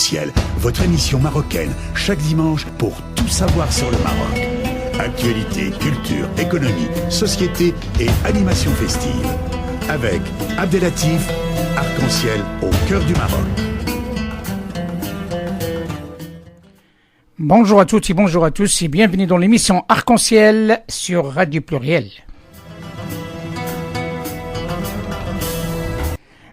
Arc-en-Ciel, votre émission marocaine, chaque dimanche pour tout savoir sur le Maroc. Actualité, culture, économie, société et animation festive. Avec Abdelatif, Arc-en-Ciel au cœur du Maroc. Bonjour à toutes et bonjour à tous et bienvenue dans l'émission Arc-en-Ciel sur Radio Pluriel.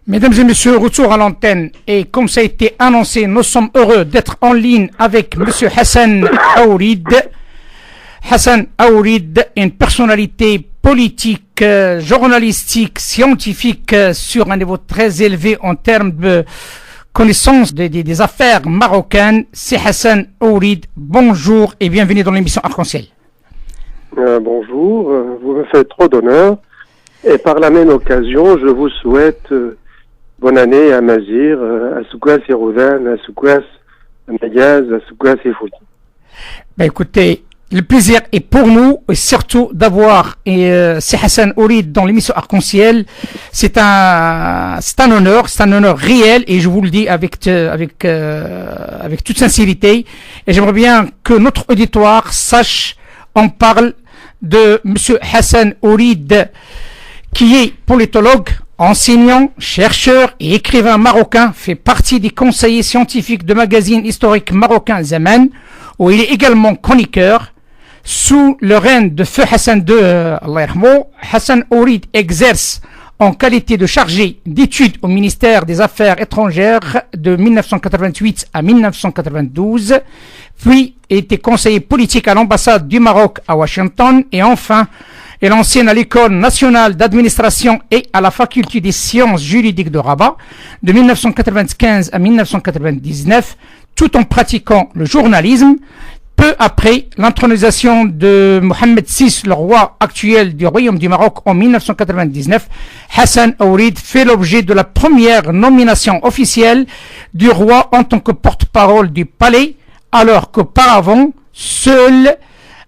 Mesdames et messieurs, retour à l'antenne et comme ça a été annoncé, nous sommes heureux d'être en ligne avec monsieur Hassan Aourid. Hassan Aourid, une personnalité politique, journalistique, scientifique sur un niveau très élevé en termes de connaissance des affaires marocaines. C'est Hassan Aourid. Bonjour et bienvenue dans l'émission Arc-en-Ciel. Bonjour, vous me faites trop d'honneur et par la même occasion, je vous souhaite bonne année à Mazir, à Soukouas et Roudan, à Soukouas, à Mayaz, à Soukouas et Fouti. Ben écoutez, le plaisir est pour nous, et surtout d'avoir c'est Hassan Aourid dans l'émission Arc-en-Ciel. C'est un honneur réel, et je vous le dis avec toute sincérité. Et j'aimerais bien que notre auditoire sache, on parle de monsieur Hassan Aourid, qui est politologue, enseignant, chercheur et écrivain marocain, fait partie des conseillers scientifiques de magazine historique marocain Zaman, où il est également chroniqueur. Sous le règne de feu Hassan II, Hassan Aourid exerce en qualité de chargé d'études au ministère des Affaires étrangères de 1988 à 1992, puis était conseiller politique à l'ambassade du Maroc à Washington et enfin il enseigne à l'École nationale d'administration et à la faculté des sciences juridiques de Rabat de 1995 à 1999, tout en pratiquant le journalisme. Peu après l'intronisation de Mohamed VI, le roi actuel du Royaume du Maroc en 1999, Hassan Aourid fait l'objet de la première nomination officielle du roi en tant que porte-parole du palais, alors qu'auparavant, seul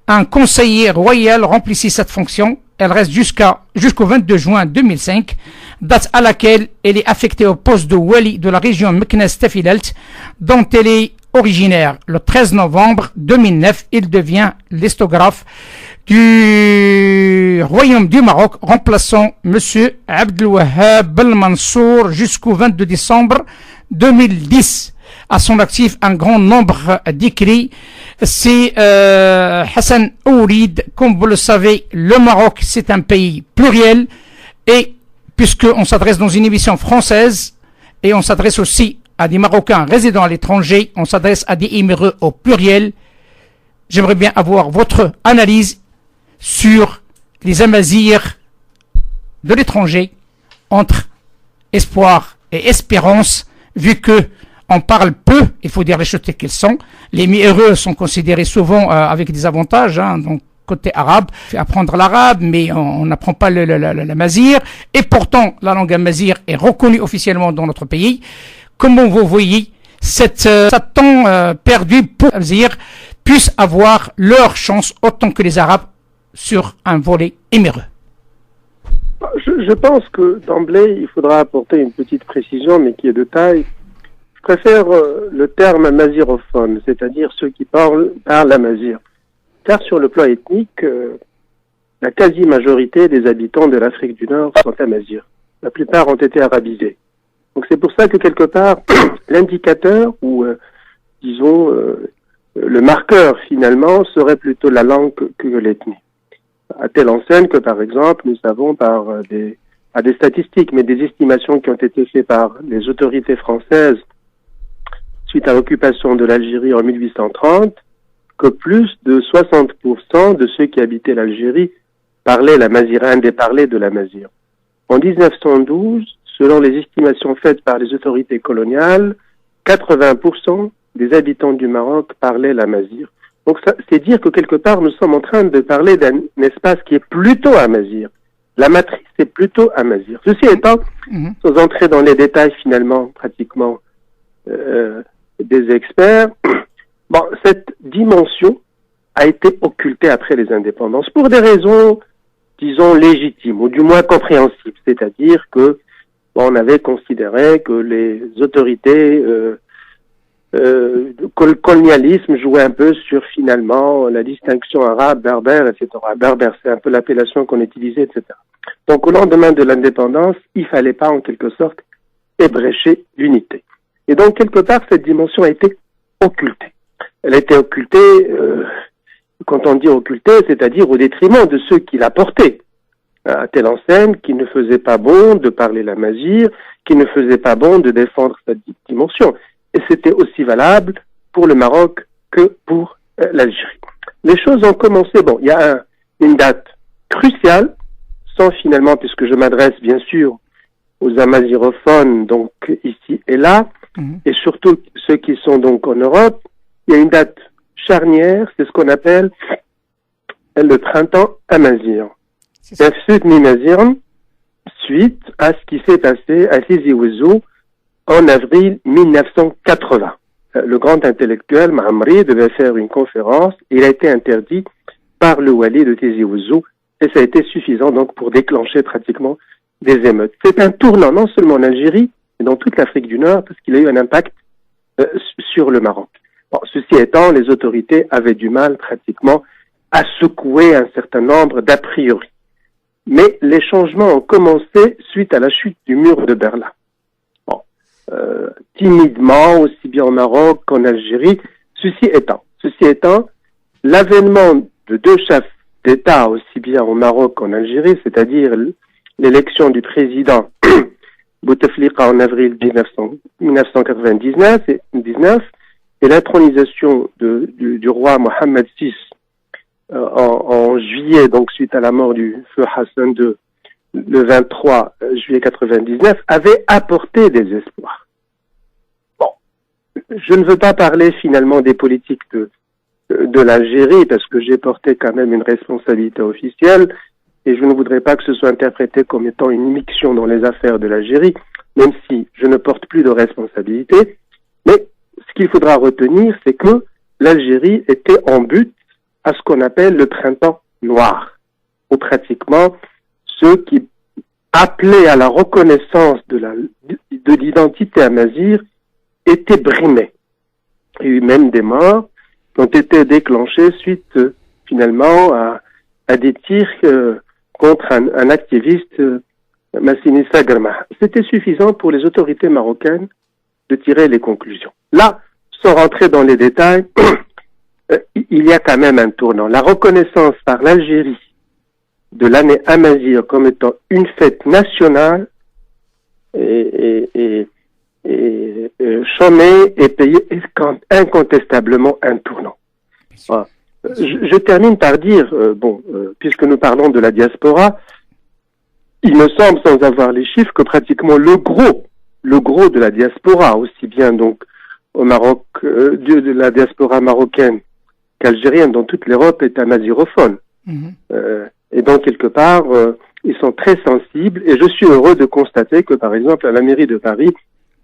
un conseiller royal remplissait cette fonction. Elle reste jusqu'au 22 juin 2005, date à laquelle elle est affectée au poste de Wali de la région Meknès-Tefilelt, dont elle est originaire. Le 13 novembre 2009, il devient l'histographe du Royaume du Maroc, remplaçant M. Abdelwahab Belmansour jusqu'au 22 décembre 2010. À son actif, un grand nombre d'écrits. C'est Hassan Aourid. Comme vous le savez, le Maroc, c'est un pays pluriel. Et puisqu'on s'adresse dans une émission française, et on s'adresse aussi à des Marocains résidant à l'étranger, on s'adresse à des émireux au pluriel. J'aimerais bien avoir votre analyse sur les amazirs de l'étranger entre espoir et espérance, vu que on parle peu, il faut dire les choses telles qu'elles sont. Les émireux sont considérés souvent avec des avantages, donc côté arabe, apprendre l'arabe, mais on n'apprend pas l'amazir, et pourtant la langue amazir est reconnue officiellement dans notre pays. Comment vous voyez cet temps perdu pour les Amazirs puissent avoir leur chance autant que les Arabes sur un volet émireux? Je pense que d'emblée, il faudra apporter une petite précision, mais qui est de taille. Je préfère le terme amazirophone, c'est-à-dire ceux qui parlent amazir. Car sur le plan ethnique, la quasi-majorité des habitants de l'Afrique du Nord sont amazirs. La plupart ont été arabisés. Donc c'est pour ça que quelque part, l'indicateur ou, disons, le marqueur finalement serait plutôt la langue que l'ethnie. À telle enseigne que par exemple, nous savons pas des statistiques, mais des estimations qui ont été faites par les autorités françaises suite à l'occupation de l'Algérie en 1830, que plus de 60% de ceux qui habitaient l'Algérie parlaient l'amazir, parlaient de l'amazir. En 1912, selon les estimations faites par les autorités coloniales, 80% des habitants du Maroc parlaient l'amazir. Donc ça, c'est dire que quelque part, nous sommes en train de parler d'un espace qui est plutôt amazir. La matrice est plutôt amazir. Ceci étant, sans entrer dans les détails finalement, pratiquement, des experts, bon, cette dimension a été occultée après les indépendances pour des raisons, disons, légitimes, ou du moins compréhensibles. C'est-à-dire que on avait considéré que les autorités le colonialisme jouait un peu sur finalement la distinction arabe, berbère, etc. Berbère, c'est un peu l'appellation qu'on utilisait, etc. Donc au lendemain de l'indépendance, il fallait pas en quelque sorte ébrécher l'unité. Et donc quelque part, cette dimension a été occultée. Elle a été occultée, quand on dit occultée, c'est-à-dire au détriment de ceux qui la portaient. À telle enseigne qu'il ne faisait pas bon de parler la mazir, qu'il ne faisait pas bon de défendre cette dimension. Et c'était aussi valable pour le Maroc que pour l'Algérie. Les choses ont commencé, bon, il y a une date cruciale, sans finalement, puisque je m'adresse bien sûr aux amazirophones, donc ici et là, et surtout ceux qui sont donc en Europe, il y a une date charnière, c'est ce qu'on appelle le printemps amazir. Suite à ce qui s'est passé à Tizi Ouzou en avril 1980. Le grand intellectuel Mahamri devait faire une conférence. Il a été interdit par le wali de Tizi Ouzou et ça a été suffisant donc pour déclencher pratiquement des émeutes. C'est un tournant non seulement en Algérie, mais dans toute l'Afrique du Nord parce qu'il a eu un impact sur le Maroc. Bon, ceci étant, les autorités avaient du mal pratiquement à secouer un certain nombre d'a priori. Mais les changements ont commencé suite à la chute du mur de Berlin. Bon, timidement, aussi bien au Maroc qu'en Algérie. Ceci étant, l'avènement de deux chefs d'État, aussi bien au Maroc qu'en Algérie, c'est-à-dire l'élection du président Bouteflika en avril 1999 et l'intronisation du roi Mohammed VI en juillet, donc suite à la mort du feu Hassan II, le 23 juillet 99, avait apporté des espoirs. Bon, je ne veux pas parler finalement des politiques de l'Algérie, parce que j'ai porté quand même une responsabilité officielle, et je ne voudrais pas que ce soit interprété comme étant une immixtion dans les affaires de l'Algérie, même si je ne porte plus de responsabilité. Mais ce qu'il faudra retenir, c'est que l'Algérie était en but à ce qu'on appelle le printemps noir, où pratiquement ceux qui appelaient à la reconnaissance de l'identité amazigh étaient brimés. Il y a eu même des morts qui ont été déclenchés suite finalement à des tirs contre un activiste, Massini Sagrma. C'était suffisant pour les autorités marocaines de tirer les conclusions. Là, sans rentrer dans les détails, il y a quand même un tournant. La reconnaissance par l'Algérie de l'année amazigh comme étant une fête nationale et chômée et payée est incontestablement un tournant. Voilà. Je termine par dire, puisque nous parlons de la diaspora, il me semble, sans avoir les chiffres, que pratiquement le gros de la diaspora, aussi bien donc au Maroc, de la diaspora marocaine qu'algérienne dans toute l'Europe, est amazirophone. Et donc, quelque part, ils sont très sensibles, et je suis heureux de constater que, par exemple, à la mairie de Paris,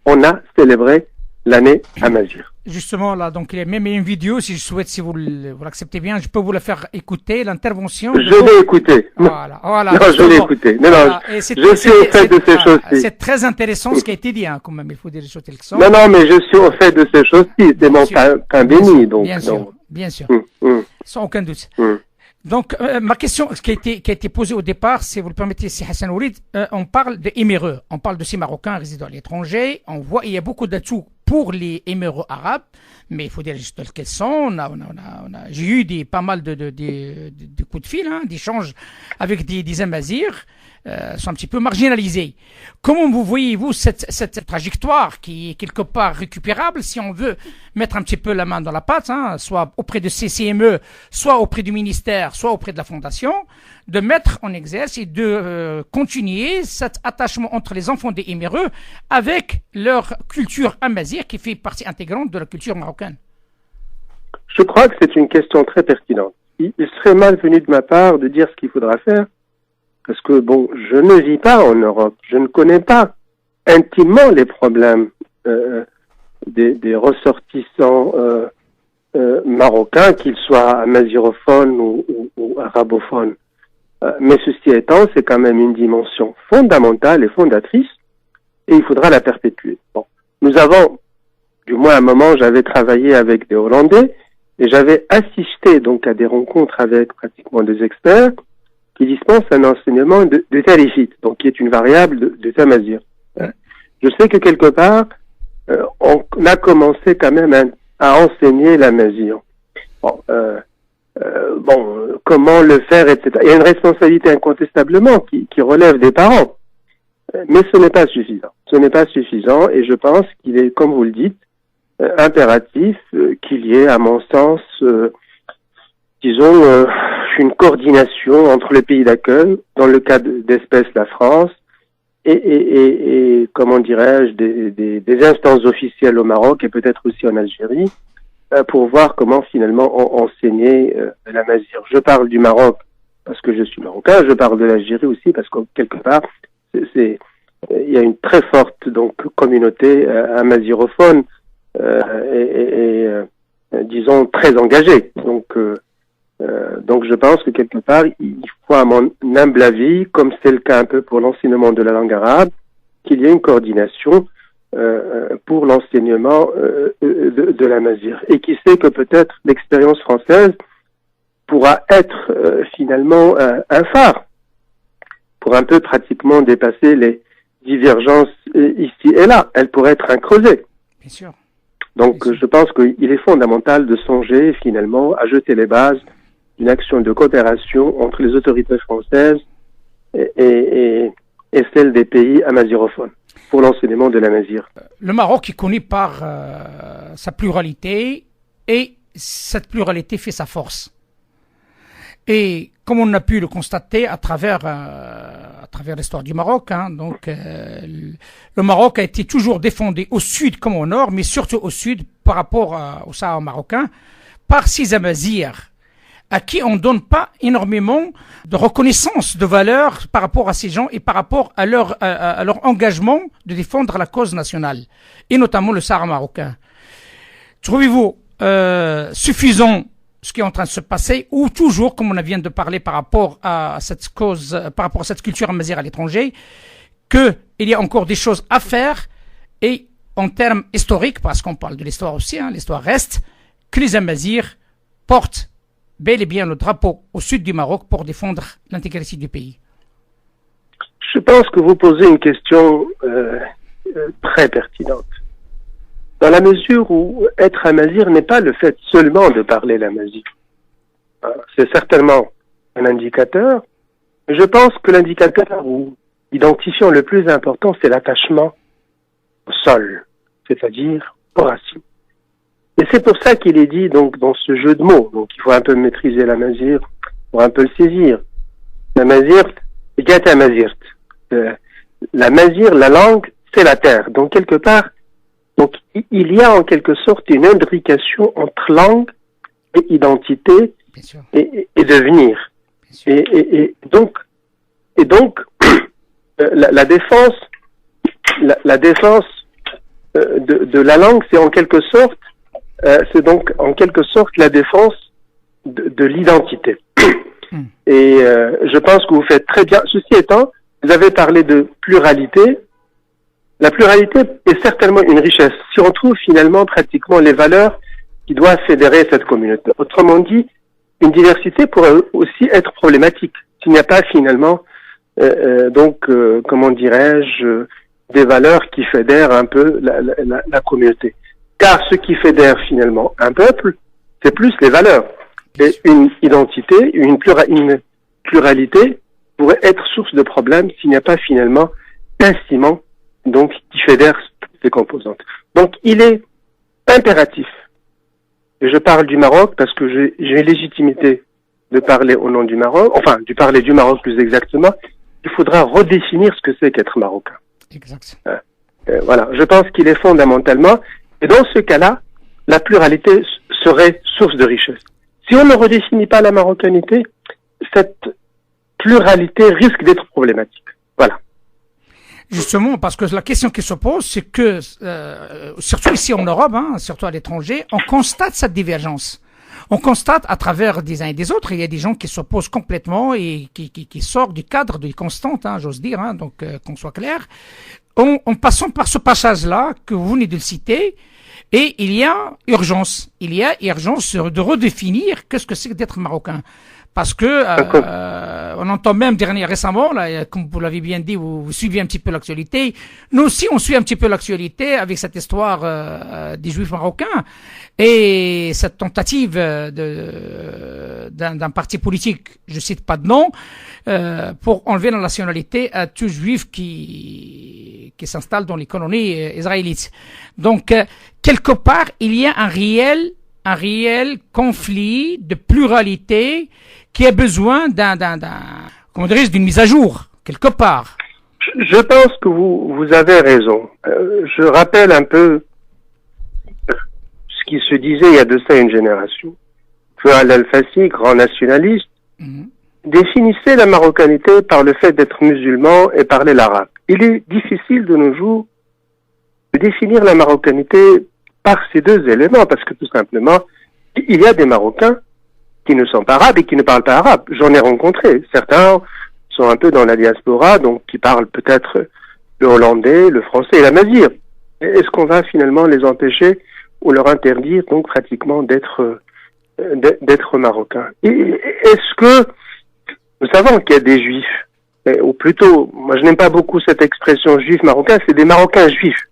on a célébré l'année amazigh. Justement, là, donc il y a même une vidéo, si je souhaite, si vous l'acceptez bien, je peux vous la faire écouter, l'intervention. Je l'ai écouté. Voilà. Non, je l'ai écouté. Non, je suis au fait de ces choses-ci. C'est très intéressant ce qui a été dit, hein, quand même, il faut dire les choses telles que sont. Non, mais je suis au fait de ces choses-ci. C'est mon pain béni, donc. Bien sûr. Sans aucun doute. Donc, ma question qui a été posée au départ, si vous le permettez, c'est Hassan Ourid, on parle des émireux, on parle de ces Marocains résidant à l'étranger, on voit, il y a beaucoup d'atouts pour les émireux arabes, mais il faut dire juste quels sont. J'ai eu pas mal de coups de fil, d'échanges avec des amazirs, sont un petit peu marginalisés. Comment vous voyez-vous cette trajectoire qui est quelque part récupérable si on veut mettre un petit peu la main dans la pâte, soit auprès de CCME, soit auprès du ministère, soit auprès de la fondation, de mettre en exerce et de continuer cet attachement entre les enfants des émireux avec leur culture amazigh qui fait partie intégrante de la culture marocaine? Je crois que c'est une question très pertinente. Il serait malvenu de ma part de dire ce qu'il faudra faire, parce que, je ne vis pas en Europe, je ne connais pas intimement les problèmes des ressortissants marocains, qu'ils soient amazirophones ou arabophones. Mais ceci étant, c'est quand même une dimension fondamentale et fondatrice, et il faudra la perpétuer. Nous avons du moins à un moment, j'avais travaillé avec des Hollandais et j'avais assisté donc à des rencontres avec pratiquement des experts qui dispensent un enseignement de tarifit, donc qui est une variable de Tamazir. Je sais que quelque part, on a commencé quand même à enseigner la mazir. Comment le faire, etc. Il y a une responsabilité incontestablement qui relève des parents. Mais ce n'est pas suffisant. Ce n'est pas suffisant et je pense qu'il est, comme vous le dites, impératif qu'il y ait, à mon sens, une coordination entre les pays d'accueil, dans le cas d'espèce la France, et comment dirais-je, des instances officielles au Maroc et peut-être aussi en Algérie, pour voir comment finalement enseigner la mazir. Je parle du Maroc parce que je suis marocain, je parle de l'Algérie aussi parce que quelque part, il y a une très forte donc communauté amazirophone disons très engagée. Donc je pense que quelque part, il faut, à mon humble avis, comme c'est le cas un peu pour l'enseignement de la langue arabe, qu'il y ait une coordination pour l'enseignement de la mazir. Et qui sait que peut-être l'expérience française pourra être finalement un phare pour un peu pratiquement dépasser les divergences ici et là. Elle pourrait être un creuset. Bien sûr. Donc je pense qu'il est fondamental de songer finalement à jeter les bases d'une action de coopération entre les autorités françaises et celles des pays amazirophones pour l'enseignement de la mazir. Le Maroc est connu par sa pluralité et cette pluralité fait sa force. Et comme on a pu le constater à travers l'histoire du Maroc, le Maroc a été toujours défendu au sud comme au nord, mais surtout au sud par rapport au Sahara marocain, par ces Amazirs, à qui on ne donne pas énormément de reconnaissance, de valeur par rapport à ces gens et par rapport à leur engagement de défendre la cause nationale, et notamment le Sahara marocain. Trouvez-vous suffisant ce qui est en train de se passer, ou toujours, comme on vient de parler par rapport à cette cause, par rapport à cette culture amazigh à l'étranger, qu'il y a encore des choses à faire, et en termes historiques, parce qu'on parle de l'histoire aussi, l'histoire reste, que les Amazirs portent bel et bien le drapeau au sud du Maroc pour défendre l'intégrité du pays. Je pense que vous posez une question très pertinente. Dans la mesure où être amazir n'est pas le fait seulement de parler l'amazigh. C'est certainement un indicateur. Je pense que l'indicateur ou l'identifiant le plus important, c'est l'attachement au sol, c'est-à-dire aux racines. Et c'est pour ça qu'il est dit donc dans ce jeu de mots. Donc il faut un peu maîtriser l'amazigh pour un peu le saisir. L'amazigh, c'est amazigh. L'amazigh, la langue, c'est la terre. Donc quelque part, donc il y a en quelque sorte une imbrication entre langue et identité et devenir. Et donc la défense de la langue, c'est en quelque sorte la défense de l'identité. Et je pense que vous faites très bien. Ceci étant, vous avez parlé de pluralité. La pluralité est certainement une richesse. Si on trouve finalement pratiquement les valeurs qui doivent fédérer cette communauté. Autrement dit, une diversité pourrait aussi être problématique. S'il n'y a pas finalement, comment dirais-je, des valeurs qui fédèrent un peu la communauté. Car ce qui fédère finalement un peuple, c'est plus les valeurs. Et une identité, une pluralité pourrait être source de problèmes s'il n'y a pas finalement un ciment donc qui fédère toutes ces composantes. Donc il est impératif, et je parle du Maroc parce que j'ai légitimité de parler au nom du Maroc, enfin de parler du Maroc plus exactement, il faudra redéfinir ce que c'est qu'être marocain. Exact. Voilà, je pense qu'il est fondamentalement, et dans ce cas-là, la pluralité serait source de richesse. Si on ne redéfinit pas la marocanité, cette pluralité risque d'être problématique. Voilà. Justement, parce que la question qui se pose, c'est que, surtout ici en Europe, surtout à l'étranger, on constate cette divergence. On constate à travers des uns et des autres, il y a des gens qui s'opposent complètement et qui sortent du cadre de constante, j'ose dire, donc qu'on soit clair. En passant par ce passage-là, que vous venez de le citer, Et il y a urgence. Il y a urgence de redéfinir qu'est-ce que c'est d'être marocain. Parce que on entend même récemment, là, comme vous l'avez bien dit, vous suivez un petit peu l'actualité. Nous aussi, on suit un petit peu l'actualité avec cette histoire des Juifs marocains et cette tentative d'un parti politique, je cite pas de nom, pour enlever la nationalité à tout Juif qui s'installe dans les colonies israélites. Donc, quelque part, il y a un réel conflit de pluralité qui a besoin d'une mise à jour, quelque part. Je pense que vous avez raison. Je rappelle un peu ce qui se disait il y a de ça une génération. Fouad Al-Fassi, grand nationaliste, définissait la marocanité par le fait d'être musulman et parler l'arabe. Il est difficile de nos jours de définir la marocanité par ces deux éléments, parce que tout simplement, il y a des Marocains qui ne sont pas arabes et qui ne parlent pas arabe. J'en ai rencontré. Certains sont un peu dans la diaspora, donc qui parlent peut-être le hollandais, le français et la mazir. Est-ce qu'on va finalement les empêcher ou leur interdire donc pratiquement d'être marocains? Et est-ce que nous savons qu'il y a des juifs, ou plutôt, moi je n'aime pas beaucoup cette expression juif marocain, c'est des Marocains juifs.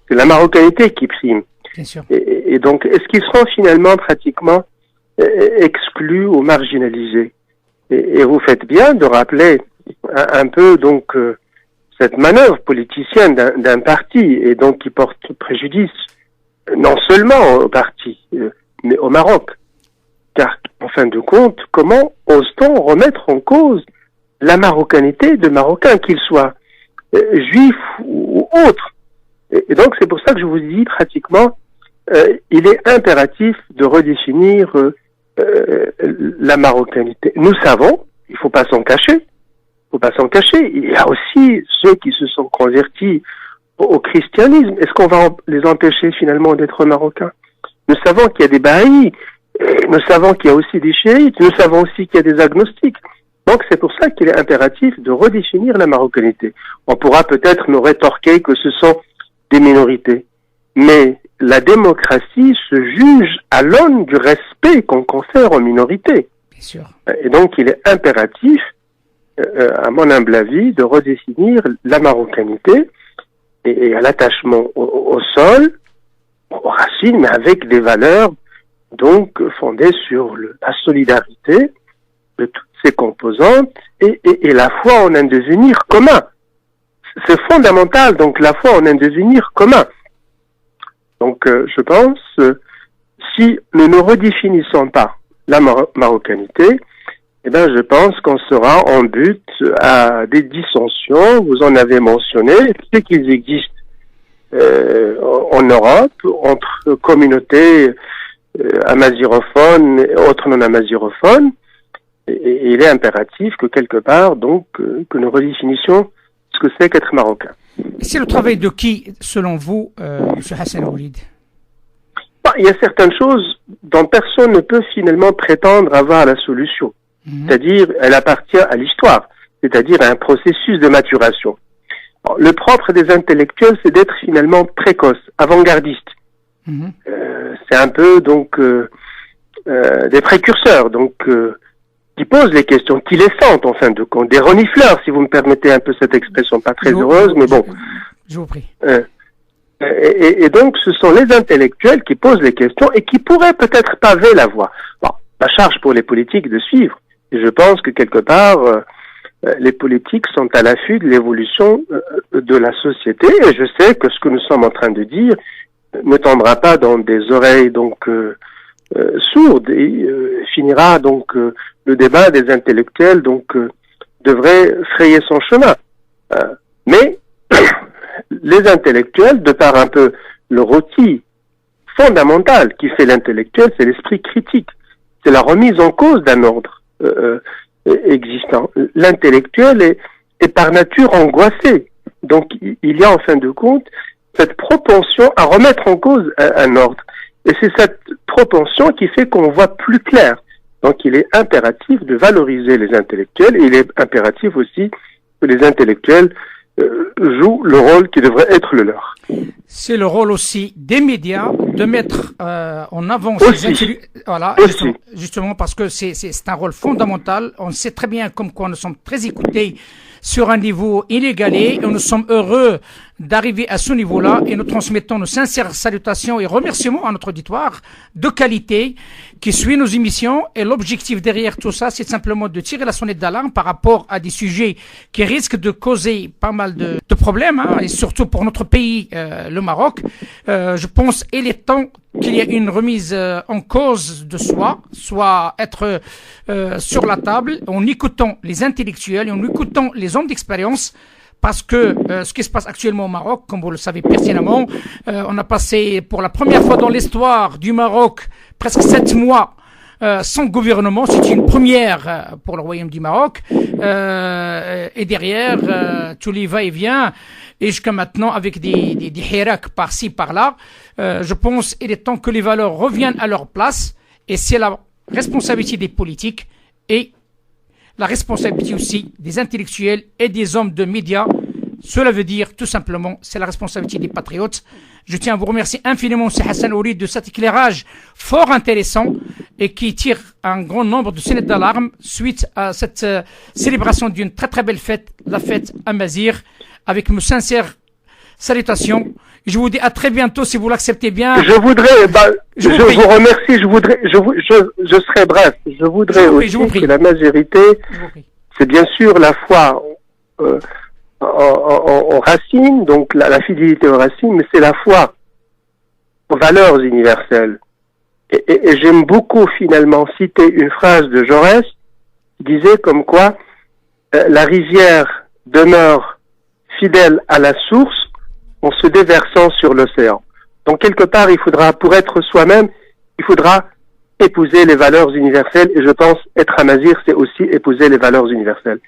C'est la marocanité qui prime. Bien sûr. Et donc, est-ce qu'ils seront finalement pratiquement exclus ou marginalisés? Et vous faites bien de rappeler un peu donc cette manœuvre politicienne d'un parti et donc qui porte préjudice non seulement au parti mais au Maroc. Car en fin de compte, comment ose-t-on remettre en cause la marocanité de Marocains, qu'ils soient juifs ou autres? Et donc c'est pour ça que je vous dis pratiquement il est impératif de redéfinir la marocanité. Nous savons, il faut pas s'en cacher. Il y a aussi ceux qui se sont convertis au christianisme. Est-ce qu'on va les empêcher finalement d'être marocains? Nous savons qu'il y a des baïs, nous savons qu'il y a aussi des chiites, nous savons aussi qu'il y a des agnostiques. Donc c'est pour ça qu'il est impératif de redéfinir la marocanité. On pourra peut-être nous rétorquer que ce sont des minorités. Mais la démocratie se juge à l'aune du respect qu'on confère aux minorités. Bien sûr. Et donc, il est impératif, à mon humble avis, de redéfinir la marocanité et à l'attachement au sol, aux racines, mais avec des valeurs donc fondées sur la solidarité de toutes ses composantes et la foi en un devenir commun. C'est fondamental, donc la foi en un devenir commun. Donc, je pense, si nous ne redéfinissons pas la marocanité, eh ben, je pense qu'on sera en but à des dissensions. Vous en avez mentionné, ce qu'ils existent en Europe entre communautés amazirophones et autres non amazirophones. Et il est impératif que quelque part, donc, que nous redéfinissions ce que c'est qu'être marocain. C'est le travail de qui, selon vous, M. Hassan Oulid? Il y a certaines choses dont personne ne peut finalement prétendre avoir la solution. C'est-à-dire, elle appartient à l'histoire, c'est-à-dire à un processus de maturation. Alors, le propre des intellectuels, c'est d'être finalement précoce, avant-gardiste. C'est un peu donc des précurseurs, donc qui posent les questions, qui les sentent en fin de compte, des renifleurs, si vous me permettez un peu cette expression pas très heureuse, mais bon. Je vous prie. Et donc, ce sont les intellectuels qui posent les questions et qui pourraient peut-être paver la voie. Bon, la charge pour les politiques de suivre. Et je pense que quelque part, les politiques sont à l'affût de l'évolution de la société. Et je sais que ce que nous sommes en train de dire ne tombera pas dans des oreilles donc sourdes et finira donc le débat des intellectuels donc devrait frayer son chemin. Mais les intellectuels, de par un peu le outil fondamental qui fait l'intellectuel, c'est l'esprit critique. C'est la remise en cause d'un ordre existant. L'intellectuel est par nature angoissé. Donc il y a en fin de compte cette propension à remettre en cause un ordre. Et c'est cette propension qui fait qu'on voit plus clair. Donc il est impératif de valoriser les intellectuels et il est impératif aussi que les intellectuels jouent le rôle qui devrait être le leur. C'est le rôle aussi des médias de mettre en avant voilà, justement parce que c'est un rôle fondamental. On sait très bien comme quoi nous sommes très écoutés sur un niveau inégalé et nous sommes heureux d'arriver à ce niveau-là et nous transmettons nos sincères salutations et remerciements à notre auditoire de qualité qui suit nos émissions. Et l'objectif derrière tout ça, c'est simplement de tirer la sonnette d'alarme par rapport à des sujets qui risquent de causer pas mal de problèmes, hein, et surtout pour notre pays, le Maroc. Je pense qu'il est temps qu'il y ait une remise en cause de soi, soit être sur la table en écoutant les intellectuels et en écoutant les hommes d'expérience. Parce que ce qui se passe actuellement au Maroc, comme vous le savez pertinemment, on a passé pour la première fois dans l'histoire du Maroc presque 7 mois sans gouvernement. C'est une première pour le Royaume du Maroc. Et derrière, tous les va-et-vient, et jusqu'à maintenant avec des hirak par-ci, par-là, je pense qu'il est temps que les valeurs reviennent à leur place. Et c'est la responsabilité des politiques et la responsabilité aussi des intellectuels et des hommes de médias. Cela veut dire tout simplement, c'est la responsabilité des patriotes. Je tiens à vous remercier infiniment, c'est Hassan Ourid, de cet éclairage fort intéressant et qui tire un grand nombre de sonnettes d'alarme suite à cette célébration d'une très très belle fête, la fête Amazigh, avec mes sincères salutations. Je vous dis à très bientôt si vous l'acceptez bien. Je voudrais, je vous remercie, je serai bref. Je voudrais aussi que la majorité, c'est bien sûr la foi en racines, donc la fidélité aux racines, mais c'est la foi aux valeurs universelles. Et j'aime beaucoup finalement citer une phrase de Jaurès qui disait comme quoi la rivière demeure fidèle à la source en se déversant sur l'océan. Donc quelque part, il faudra, pour être soi-même, il faudra épouser les valeurs universelles, et je pense être Amazigh, c'est aussi épouser les valeurs universelles.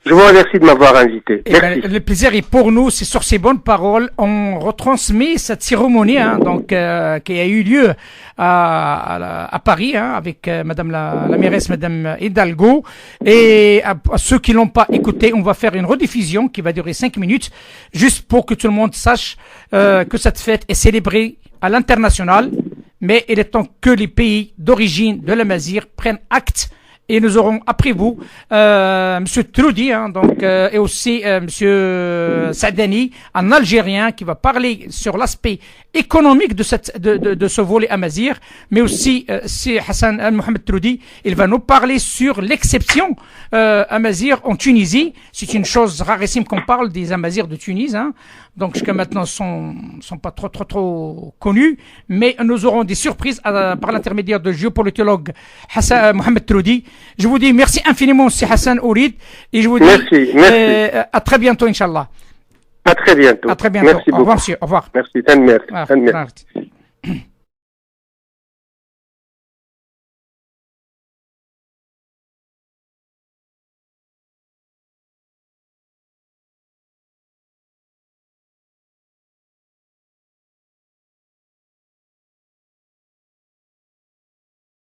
Je vous remercie de m'avoir invité. Merci. Le plaisir est pour nous. C'est sur ces bonnes paroles. On retransmet cette cérémonie, hein, donc qui a eu lieu à Paris, hein, avec Madame la mairesse, Madame Hidalgo. Et à ceux qui l'ont pas écouté, on va faire une rediffusion qui va durer 5 minutes, juste pour que tout le monde sache que cette fête est célébrée à l'international. Mais il est temps que les pays d'origine de l'Amazigh prennent acte. Et nous aurons après vous Monsieur Troudi, hein, donc et aussi Monsieur Saadani, un Algérien qui va parler sur l'aspect économique de ce volet Amazigh, mais aussi c'est Hassan Mohamed Troudi, il va nous parler sur l'exception Amazigh en Tunisie. C'est une chose rarissime qu'on parle des Amazighs de Tunis, hein. Donc jusqu'à maintenant sont pas trop connus, mais nous aurons des surprises par l'intermédiaire de géopolitologue Hassan Mohamed Troudi. Je vous dis merci infiniment, c'est Hassan Ourid, et je vous dis merci. À très bientôt, Inch'Allah. À très bientôt. À très bientôt. Merci beaucoup. Au revoir, monsieur. Au revoir. Merci. Merci.